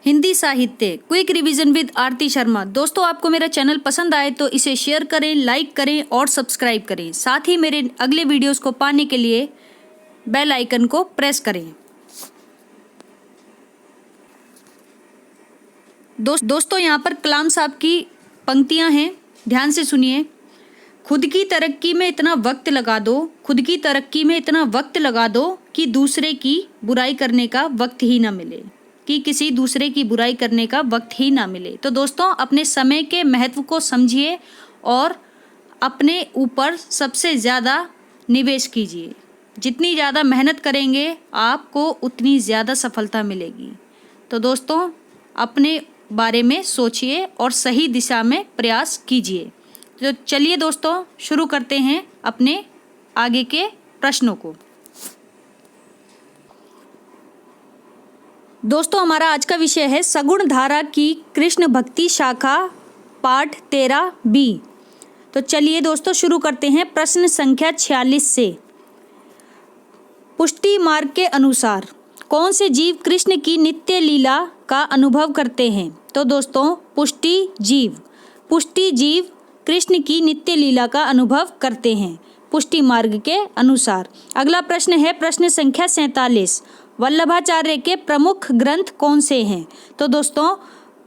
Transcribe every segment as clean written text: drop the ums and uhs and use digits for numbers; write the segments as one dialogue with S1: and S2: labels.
S1: हिंदी साहित्य quick revision with आरती शर्मा। दोस्तों, आपको मेरा चैनल पसंद आए तो इसे शेयर करें, लाइक करें और सब्सक्राइब करें। साथ ही मेरे अगले वीडियोस को पाने के लिए बेल आइकन को प्रेस करें। दोस्तों, यहाँ पर कलाम साहब की पंक्तियाँ हैं, ध्यान से सुनिए। खुद की तरक्की में इतना वक्त लगा दो, खुद की तरक्की में इतना वक्त लगा दो कि दूसरे की बुराई करने का वक्त ही ना मिले, कि किसी दूसरे की बुराई करने का वक्त ही ना मिले। तो दोस्तों, अपने समय के महत्व को समझिए और अपने ऊपर सबसे ज़्यादा निवेश कीजिए। जितनी ज़्यादा मेहनत करेंगे आपको उतनी ज़्यादा सफलता मिलेगी। तो दोस्तों, अपने बारे में सोचिए और सही दिशा में प्रयास कीजिए। तो चलिए दोस्तों, शुरू करते हैं अपने आगे के प्रश्नों को। दोस्तों, हमारा आज का विषय है सगुण धारा की कृष्ण भक्ति शाखा, पाठ 13B। तो चलिए दोस्तों, शुरू करते हैं प्रश्न संख्या 46 से। पुष्टि मार्ग के अनुसार कौन से जीव कृष्ण की नित्य लीला का अनुभव करते हैं? तो दोस्तों, पुष्टि जीव कृष्ण की नित्य लीला का अनुभव करते हैं पुष्टि मार्ग के अनुसार। अगला प्रश्न है प्रश्न संख्या 47। वल्लभाचार्य के प्रमुख ग्रंथ कौन से हैं? तो दोस्तों,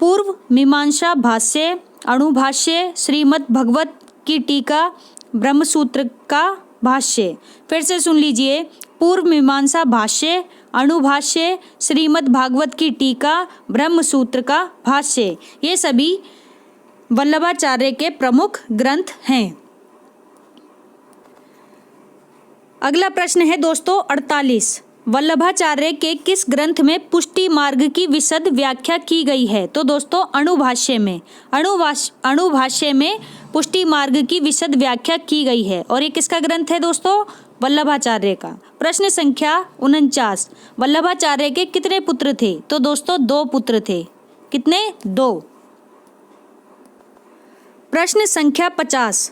S1: पूर्व मीमांसा भाष्य, अणुभाष्य, श्रीमद् भगवत की टीका, ब्रह्मसूत्र का भाष्य। फिर से सुन लीजिए, पूर्व मीमांसा भाष्य, अणुभाष्य, श्रीमद् भागवत की टीका, ब्रह्मसूत्र का भाष्य, ये सभी वल्लभाचार्य के प्रमुख ग्रंथ हैं। अगला प्रश्न है दोस्तों 48। वल्लभाचार्य के किस ग्रंथ में पुष्टि मार्ग की विशद व्याख्या की गई है? तो दोस्तों, अणुभाष्य में। अणुभाष्य में पुष्टि मार्ग की विशद व्याख्या की गई है। और ये किसका ग्रंथ है दोस्तों? वल्लभाचार्य का। प्रश्न संख्या 49। वल्लभाचार्य के कितने पुत्र थे? तो दोस्तों, 2 पुत्र थे। कितने? 2। प्रश्न संख्या 50।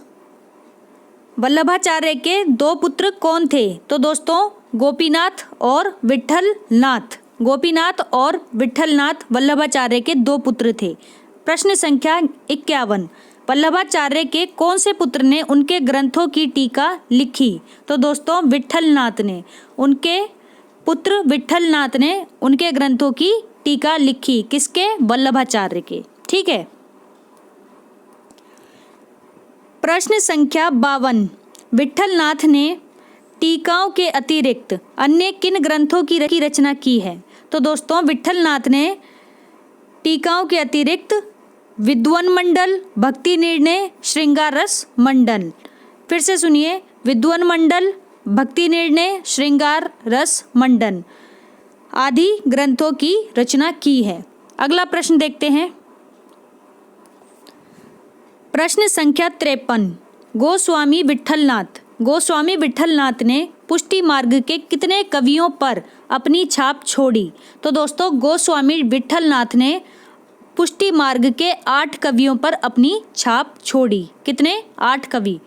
S1: वल्लभाचार्य के 2 पुत्र कौन थे? तो दोस्तों, गोपीनाथ और विट्ठलनाथ। गोपीनाथ और विट्ठलनाथ वल्लभाचार्य के 2 पुत्र थे। प्रश्न संख्या 51। वल्लभाचार्य के कौन से पुत्र ने उनके ग्रंथों की टीका लिखी? तो दोस्तों, विट्ठलनाथ ने। उनके पुत्र विट्ठलनाथ ने उनके ग्रंथों की टीका लिखी। किसके? वल्लभाचार्य के। ठीक है। प्रश्न संख्या 52। विट्ठलनाथ ने टीकाओं के अतिरिक्त अन्य किन ग्रंथों की रचना की है? तो दोस्तों, विट्ठलनाथ ने टीकाओं के अतिरिक्त विद्वन मंडल, भक्ति निर्णय, श्रृंगार रस मंडल। फिर से सुनिए, विद्वन मंडल, भक्ति निर्णय, श्रृंगार रस मंडन आदि ग्रंथों की रचना की है। अगला प्रश्न देखते हैं। प्रश्न संख्या 53। गोस्वामी विट्ठलनाथ ने पुष्टि मार्ग के कितने कवियों पर अपनी छाप छोड़ी? तो दोस्तों, गोस्वामी विट्ठलनाथ ने पुष्टि मार्ग के 8 कवियों पर अपनी छाप छोड़ी। कितने? 8 कवि।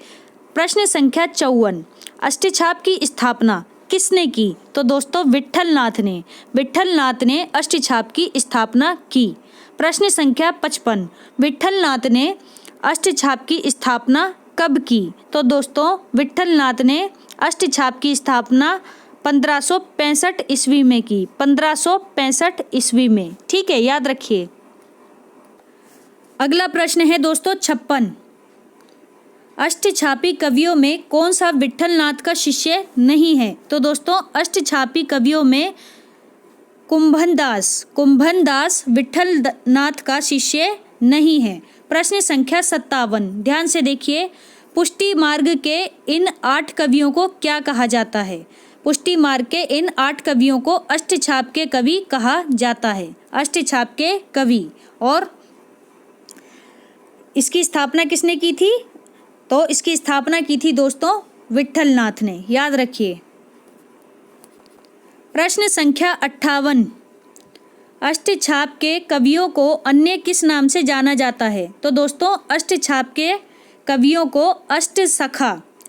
S1: प्रश्न संख्या 54। अष्टछाप की स्थापना किसने की? तो दोस्तों, विट्ठलनाथ ने अष्टछाप की स्थापना की। प्रश्न संख्या 55। विट्ठलनाथ ने अष्टछाप की स्थापना कब की? तो दोस्तों, विट्ठलनाथ ने अष्टछाप की स्थापना 1565 ईस्वी में की। 1565 ईस्वी में। ठीक है, याद रखिए। अगला प्रश्न है दोस्तों 56। अष्टछापी कवियों में कौन सा विट्ठलनाथ का शिष्य नहीं है? तो दोस्तों, अष्टछापी कवियों में कुंभनदास विट्ठलनाथ का शिष्य नहीं है। प्रश्न संख्या 57। ध्यान से देखिए, पुष्टि मार्ग के इन 8 कवियों को क्या कहा जाता है? पुष्टि मार्ग के इन 8 कवियों को अष्टछाप के कवि कहा जाता है। अष्टछाप के कवि। और इसकी स्थापना किसने की थी? तो इसकी स्थापना की थी दोस्तों विट्ठलनाथ ने। याद रखिए। प्रश्न संख्या 58। अष्टछाप के कवियों को अन्य किस नाम से जाना जाता है? तो दोस्तों, अष्टछाप के कवियों को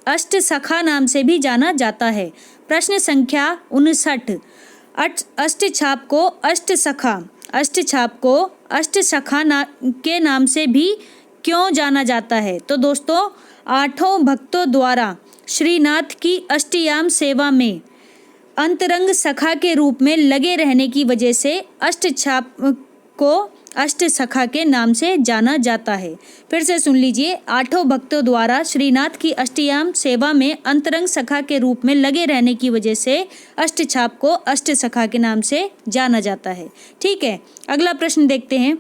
S1: अष्टसखा नाम से भी जाना जाता है। प्रश्न संख्या 59। अष्टछाप को अष्टसखा अष्टछाप को अष्टसखा के नाम से भी क्यों जाना जाता है? तो दोस्तों, 8 भक्तों द्वारा श्रीनाथ की अष्टयाम सेवा में अंतरंग सखा के रूप में लगे रहने की वजह से अष्टछाप को अष्टसखा के नाम से जाना जाता है। फिर से सुन लीजिए, 8 भक्तों द्वारा श्रीनाथ की अष्टयाम सेवा में अंतरंग सखा के रूप में लगे रहने की वजह से अष्टछाप को अष्टसखा के नाम से जाना जाता है। ठीक है, अगला प्रश्न देखते हैं।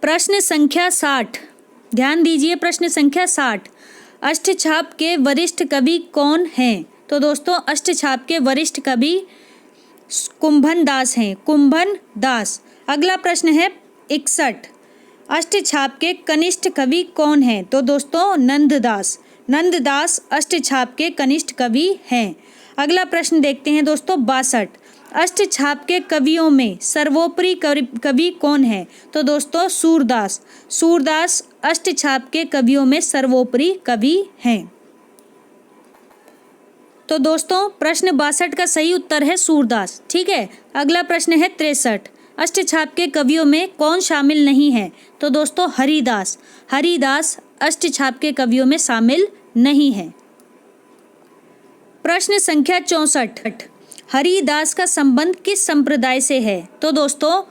S1: प्रश्न संख्या 60, ध्यान दीजिए, प्रश्न संख्या 60, अष्टछाप के वरिष्ठ कवि कौन हैं? तो दोस्तों, अष्टछाप के वरिष्ठ कवि कुंभन दास हैं, कुंभन दास। अगला प्रश्न है 61, अष्टछाप के कनिष्ठ कवि कौन हैं? तो दोस्तों, नंददास, नंददास अष्टछाप के कनिष्ठ कवि हैं। अगला प्रश्न देखते हैं दोस्तों 62, अष्टछाप के कवियों में सर्वोपरि कवि कौन है? तो दोस्तों, सूरदास, सूरदास अष्टछाप के कवियों में सर्वोपरि कवि हैं। तो दोस्तों, प्रश्न 62 का सही उत्तर है सूरदास। ठीक है, अगला प्रश्न है 63, अष्टछाप के कवियों में कौन शामिल नहीं है? तो दोस्तों, हरिदास, हरिदास अष्टछाप के कवियों में शामिल नहीं है। प्रश्न संख्या 64, हरिदास का संबंध किस संप्रदाय से है? तो दोस्तों,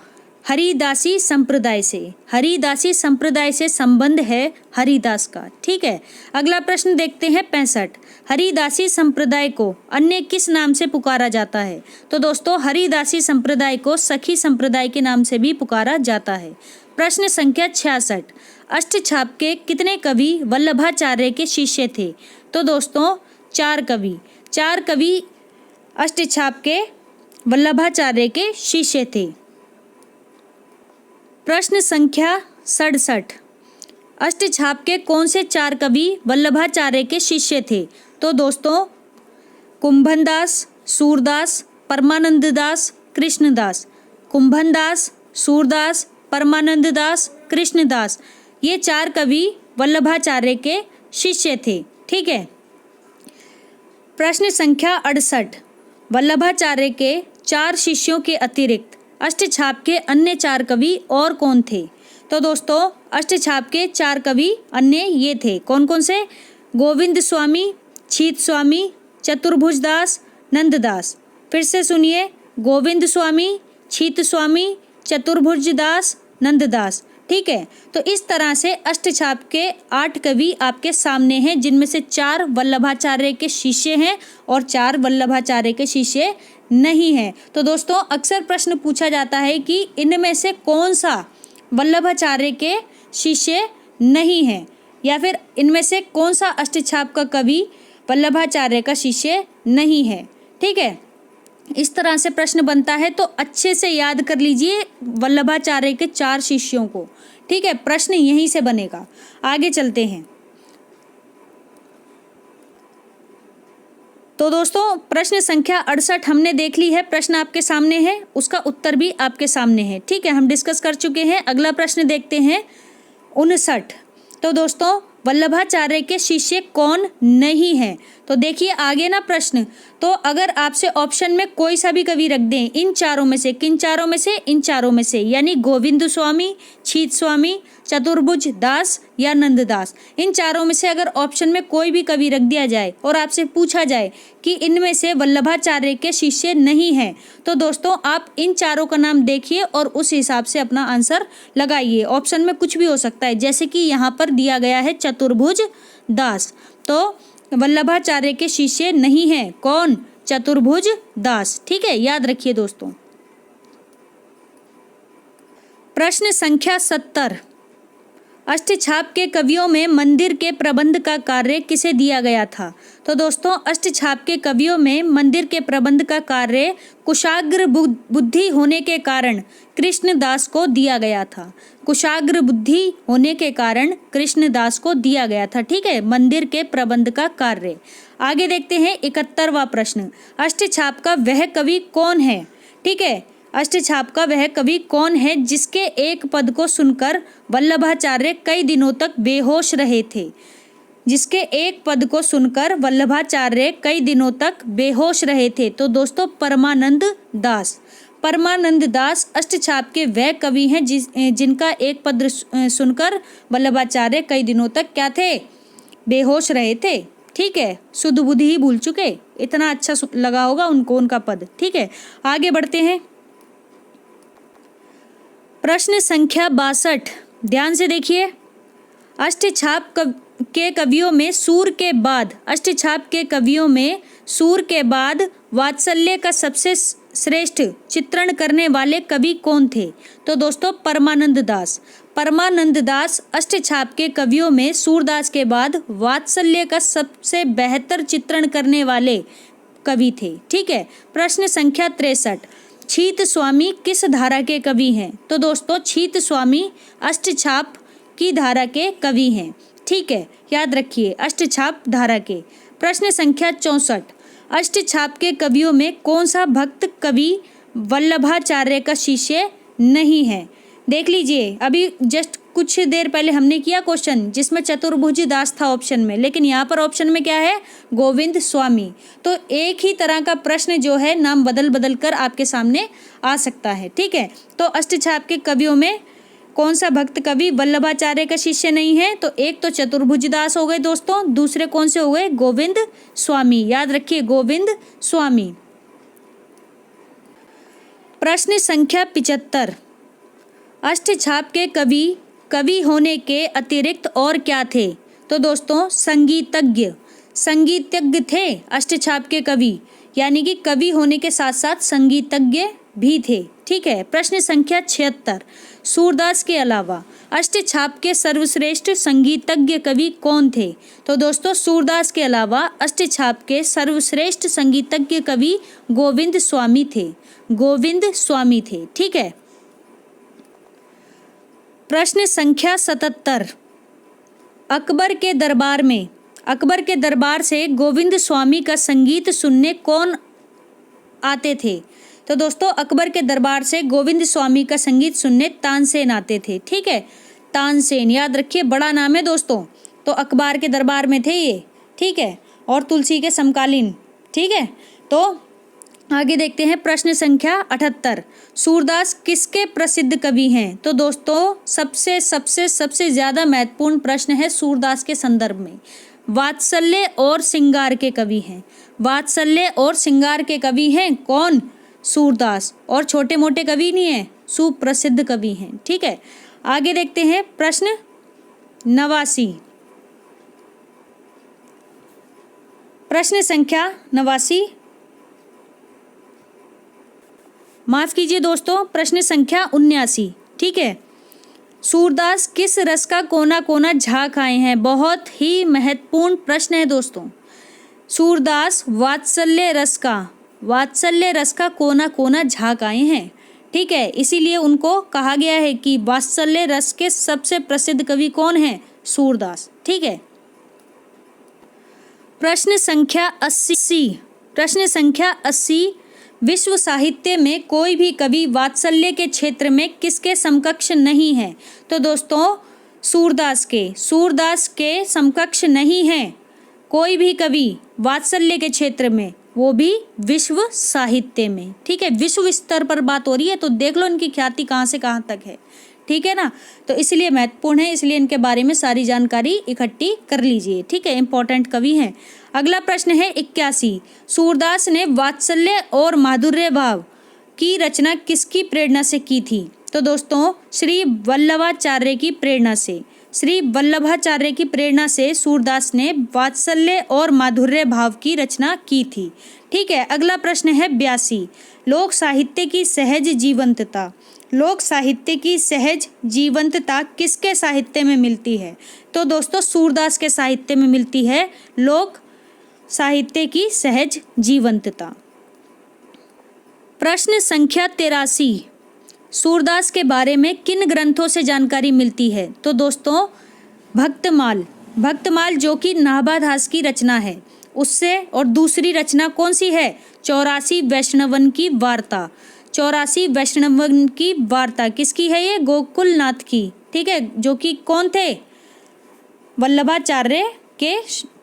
S1: हरिदासी संप्रदाय से, हरिदासी संप्रदाय से संबंध है हरिदास का। ठीक है, अगला प्रश्न देखते हैं 65, हरिदासी संप्रदाय को अन्य किस नाम से पुकारा जाता है? तो दोस्तों, हरिदासी संप्रदाय को सखी संप्रदाय के नाम से भी पुकारा जाता है। प्रश्न संख्या 66, अष्टछाप के कितने कवि वल्लभाचार्य के शिष्य थे? तो दोस्तों, 4 कवि, 4 कवि अष्टछाप के वल्लभाचार्य के शिष्य थे। प्रश्न संख्या 67, अष्टछाप के कौन से 4 कवि वल्लभाचार्य के शिष्य थे? तो दोस्तों, कुंभन दास, सूरदास, परमानंद दास, कृष्णदास। कुंभन दास, सूरदास, परमानंद दास, कृष्णदास, ये 4 कवि वल्लभाचार्य के शिष्य थे। ठीक है, प्रश्न संख्या 68, वल्लभाचार्य के 4 शिष्यों के अतिरिक्त अष्टछाप के अन्य 4 कवि और कौन थे? तो दोस्तों, अष्टछाप के 4 कवि अन्य ये थे, कौन कौन से? गोविंद स्वामी, छीत स्वामी, चतुर्भुज दास, नंददास। फिर से सुनिए, गोविंद स्वामी, छीत स्वामी, चतुर्भुज दास, नंददास। ठीक है, तो इस तरह से अष्टछाप के 8 कवि आपके सामने हैं, जिनमें से 4 वल्लभाचार्य के शिष्य हैं और 4 वल्लभाचार्य के शिष्य नहीं है। तो दोस्तों, अक्सर प्रश्न पूछा जाता है कि इनमें से कौन सा वल्लभाचार्य के शिष्य नहीं है, या फिर इनमें से कौन सा अष्टछाप का कवि वल्लभाचार्य का शिष्य नहीं है। ठीक है, इस तरह से प्रश्न बनता है, तो अच्छे से याद कर लीजिए वल्लभाचार्य के 4 शिष्यों को। ठीक है, प्रश्न यहीं से बनेगा। आगे चलते हैं। तो दोस्तों, प्रश्न संख्या 68 हमने देख ली है, प्रश्न आपके सामने है, उसका उत्तर भी आपके सामने है। ठीक है, हम डिस्कस कर चुके हैं। अगला प्रश्न देखते हैं 59। तो दोस्तों, वल्लभाचार्य के शिष्य कौन नहीं है? तो देखिए आगे ना प्रश्न, तो अगर आपसे ऑप्शन में कोई सा भी कवि रख दें, इन चारों में से, किन चारों में से? इन चारों में से, यानी गोविंद स्वामी, छीत स्वामी, चतुर्भुज दास या नंददास, इन चारों में से अगर ऑप्शन में कोई भी कवि रख दिया जाए और आपसे पूछा जाए कि इनमें से वल्लभाचार्य के शिष्य नहीं हैं, तो दोस्तों आप इन चारों का नाम देखिए और उस हिसाब से अपना आंसर लगाइए। ऑप्शन में कुछ भी हो सकता है, जैसे कि यहाँ पर दिया गया है चतुर्भुज दास, तो वल्लभाचार्य के शिष्य नहीं है, कौन? चतुर्भुज दास। ठीक है, याद रखिए दोस्तों। प्रश्न संख्या 70, अष्टछाप के कवियों में मंदिर के प्रबंध का कार्य किसे दिया गया था? तो दोस्तों, अष्टछाप के कवियों में मंदिर के प्रबंध का कार्य कुशाग्र बुद्धि होने के कारण कृष्णदास को दिया गया था। कुशाग्र बुद्धि होने के कारण कृष्णदास को दिया गया था। ठीक है, मंदिर के प्रबंध का कार्य। आगे देखते हैं 71वां प्रश्न, अष्टछाप का वह कवि कौन है? ठीक है, अष्टछाप का वह कवि कौन है जिसके एक पद को सुनकर वल्लभाचार्य कई दिनों तक बेहोश रहे थे? जिसके एक पद को सुनकर वल्लभाचार्य कई दिनों तक बेहोश रहे थे। तो दोस्तों, परमानंद दास। परमानंद दास अष्टछाप के वह कवि हैं जिनका एक पद सुनकर वल्लभाचार्य कई दिनों तक क्या थे, बेहोश रहे थे। ठीक है, शुद्ध बुद्धि ही भूल चुके, इतना अच्छा लगा होगा उनको उनका पद। ठीक है, आगे बढ़ते हैं। प्रश्न संख्या 62, ध्यान से देखिए। अष्टछाप के कवियों में सूर के बाद, अष्टछाप के कवियों में सूर के बाद वात्सल्य का सबसे श्रेष्ठ चित्रण करने वाले कवि कौन थे? तो दोस्तों परमानंद दास। परमानंद दास अष्टछाप के कवियों में सूरदास के बाद वात्सल्य का सबसे बेहतर चित्रण करने वाले कवि थे। ठीक है, प्रश्न संख्या 63, छीत स्वामी किस धारा के कवि हैं? तो दोस्तों छीत स्वामी अष्टछाप की धारा के कवि हैं। ठीक है, याद रखिए अष्टछाप धारा के। प्रश्न संख्या 64, अष्टछाप के कवियों में कौन सा भक्त कवि वल्लभाचार्य का शिष्य नहीं है? देख लीजिए, अभी जस्ट कुछ देर पहले हमने किया क्वेश्चन जिसमें चतुर्भुज दास था ऑप्शन में, लेकिन यहाँ पर ऑप्शन में क्या है, गोविंद स्वामी। तो एक ही तरह का प्रश्न जो है नाम बदल बदल कर आपके सामने आ सकता है। ठीक है, तो अष्टछाप के कवियों में कौन सा भक्त कवि वल्लभाचार्य का शिष्य नहीं है? तो एक तो चतुर्भुज दास हो गए दोस्तों, दूसरे कौन से हो गए, गोविंद स्वामी। याद रखिए गोविंद स्वामी। प्रश्न संख्या 75, अष्टछाप के कवि होने के अतिरिक्त और क्या थे? तो दोस्तों संगीतज्ञ थे अष्टछाप के कवि, यानी कि कवि होने के साथ साथ संगीतज्ञ भी थे। ठीक है, प्रश्न संख्या 76, सूरदास के अलावा अष्टछाप के सर्वश्रेष्ठ संगीतज्ञ कवि कौन थे? तो दोस्तों सूरदास के अलावा अष्टछाप के सर्वश्रेष्ठ संगीतज्ञ कवि गोविंद स्वामी थे, गोविंद स्वामी थे। ठीक है, प्रश्न संख्या 77, अकबर के दरबार से गोविंद स्वामी का संगीत सुनने कौन आते थे? तो दोस्तों अकबर के दरबार से गोविंद स्वामी का संगीत सुनने तानसेन आते थे। ठीक है, तानसेन याद रखिए, बड़ा नाम है दोस्तों। तो अकबर के दरबार में थे ये। ठीक है, और तुलसी के समकालीन। ठीक है, तो आगे देखते हैं प्रश्न संख्या 78, सूरदास किसके प्रसिद्ध कवि हैं? तो दोस्तों सबसे ज़्यादा महत्वपूर्ण प्रश्न है सूरदास के संदर्भ में। वात्सल्य और श्रृंगार के कवि हैं। वात्सल्य और श्रृंगार के कवि हैं कौन? सूरदास। और छोटे मोटे कवि नहीं है, सुप्रसिद्ध कवि हैं। ठीक है, आगे देखते हैं प्रश्न 89, प्रश्न संख्या 89, माफ कीजिए दोस्तों, प्रश्न संख्या 79। ठीक है, सूरदास किस रस का कोना कोना झाँक आए हैं? बहुत ही महत्वपूर्ण प्रश्न है दोस्तों। सूरदास वात्सल्य रस का कोना कोना झाँक आए हैं। ठीक है, इसीलिए उनको कहा गया है कि वात्सल्य रस के सबसे प्रसिद्ध कवि कौन है? सूरदास। ठीक है, प्रश्न संख्या 80, विश्व साहित्य में कोई भी कवि वात्सल्य के क्षेत्र में किसके समकक्ष नहीं है? तो दोस्तों सूरदास के समकक्ष नहीं है कोई भी कवि वात्सल्य के क्षेत्र में, वो भी विश्व साहित्य में। ठीक है, विश्व स्तर पर बात हो रही है, तो देख लो इनकी ख्याति कहाँ से कहाँ तक है। ठीक है ना, तो इसलिए महत्वपूर्ण है, इसलिए इनके बारे में सारी जानकारी इकट्ठी कर लीजिए। ठीक है, इंपॉर्टेंट कवि हैं। अगला प्रश्न है 81, सूरदास ने वात्सल्य और माधुर्य भाव की रचना किसकी प्रेरणा से की थी? तो दोस्तों श्री वल्लभाचार्य की प्रेरणा से सूरदास ने वात्सल्य और माधुर्य भाव की रचना की थी। ठीक है, अगला प्रश्न है 82, लोक साहित्य की सहज जीवंतता किसके साहित्य में मिलती है? तो दोस्तों सूरदास के साहित्य में मिलती है लोक साहित्य की सहज जीवंतता। प्रश्न संख्या 83, सूरदास के बारे में किन ग्रंथों से जानकारी मिलती है? तो दोस्तों भक्तमाल जो कि नाभादास की रचना है उससे, और दूसरी रचना कौन सी है? 84 वैष्णवन की वार्ता। 84 वैष्णवन की वार्ता किसकी है? ये गोकुलनाथ की। ठीक है, जो कि कौन थे? वल्लभाचार्य के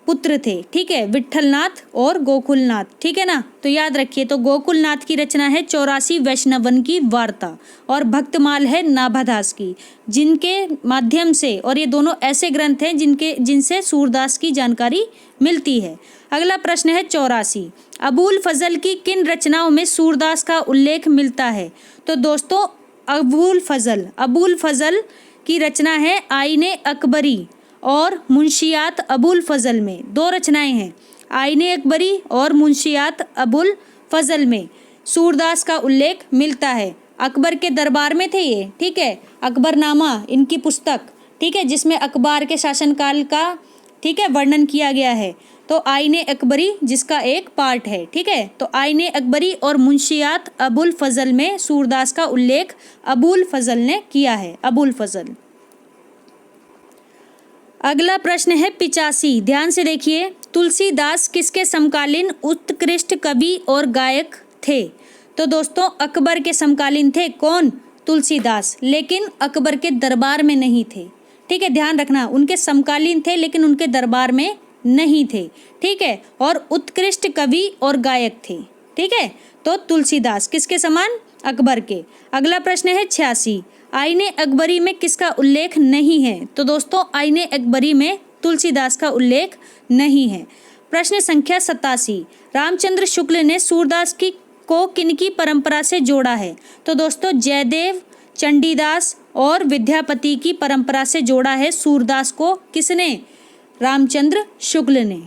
S1: पुत्र थे, ठीक है, विट्ठलनाथ और गोकुलनाथ, ठीक है ना। तो याद रखिए, तो गोकुलनाथ की रचना है 84 वैष्णवन की वार्ता और भक्तमाल है नाभादास की, जिनके माध्यम से, और ये दोनों ऐसे ग्रंथ हैं जिनसे सूरदास की जानकारी मिलती है। अगला प्रश्न है 84, अबुल फजल की किन रचनाओं में सूरदास का उल्लेख मिलता है। तो दोस्तों अबुल फजल की रचना है आईने अकबरी और मुंशियात अबुल फजल में, दो रचनाएं हैं, आईने अकबरी और मुंशियात अबुल फजल में सूरदास का उल्लेख मिलता है। अकबर के दरबार में थे ये, ठीक है, अकबरनामा इनकी पुस्तक, ठीक है, जिसमें अकबर के शासनकाल का, ठीक है, वर्णन किया गया है। तो आईने अकबरी जिसका एक पार्ट है, ठीक है। तो आईने अकबरी और मुंशियात अबुल फजल में सूरदास का उल्लेख अबुल फजल ने किया है, अबुल फजल। अगला प्रश्न है 85, ध्यान से देखिए, तुलसीदास किसके समकालीन उत्कृष्ट कवि और गायक थे। तो दोस्तों अकबर के समकालीन थे, कौन, तुलसीदास, लेकिन अकबर के दरबार में नहीं थे, ठीक है, ध्यान रखना, उनके समकालीन थे लेकिन उनके दरबार में नहीं थे, ठीक है, और उत्कृष्ट कवि और गायक थे, ठीक है। तो तुलसीदास किसके समान, अकबर के। अगला प्रश्न है 86, आईने अकबरी में किसका उल्लेख नहीं है। तो दोस्तों आईने अकबरी में तुलसीदास का उल्लेख नहीं है। प्रश्न संख्या 87, रामचंद्र शुक्ल ने सूरदास को किनकी परंपरा से जोड़ा है। तो दोस्तों जयदेव, चंडीदास और विद्यापति की परंपरा से जोड़ा है सूरदास को, किसने, रामचंद्र शुक्ल ने।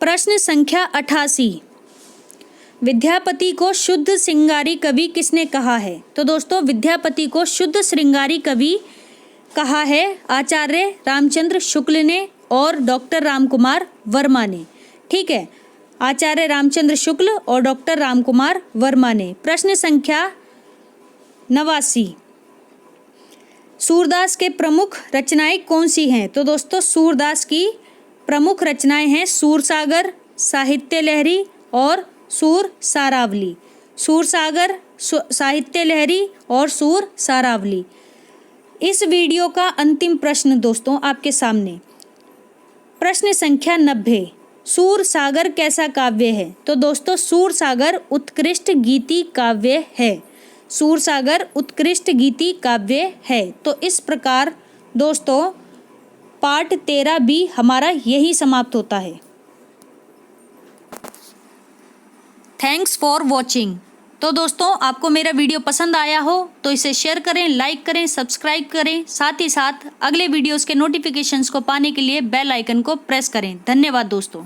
S1: प्रश्न संख्या 88, विद्यापति को शुद्ध श्रृंगारी कवि किसने कहा है। तो दोस्तों विद्यापति को शुद्ध श्रृंगारी कवि कहा है आचार्य रामचंद्र शुक्ल ने और डॉक्टर रामकुमार वर्मा ने, ठीक है, आचार्य रामचंद्र शुक्ल और डॉक्टर रामकुमार वर्मा ने। प्रश्न संख्या 89, सूरदास के प्रमुख रचनाएं कौन सी हैं। तो दोस्तों सूरदास की प्रमुख रचनाएं हैं सूरसागर, साहित्य लहरी और सूर सारावली। सूरसागर, साहित्य लहरी और सूर सारावली। इस वीडियो का अंतिम प्रश्न दोस्तों आपके सामने, प्रश्न संख्या 90, सूरसागर कैसा काव्य है। तो दोस्तों सूरसागर उत्कृष्ट गीति काव्य है, सूरसागर उत्कृष्ट गीति काव्य है। तो इस प्रकार दोस्तों पार्ट 13 भी हमारा यही समाप्त होता है। Thanks for watching. तो दोस्तों आपको मेरा वीडियो पसंद आया हो तो इसे शेयर करें, लाइक करें, सब्सक्राइब करें, साथ ही साथ अगले वीडियोस के नोटिफिकेशंस को पाने के लिए बेल आइकन को प्रेस करें। धन्यवाद दोस्तों।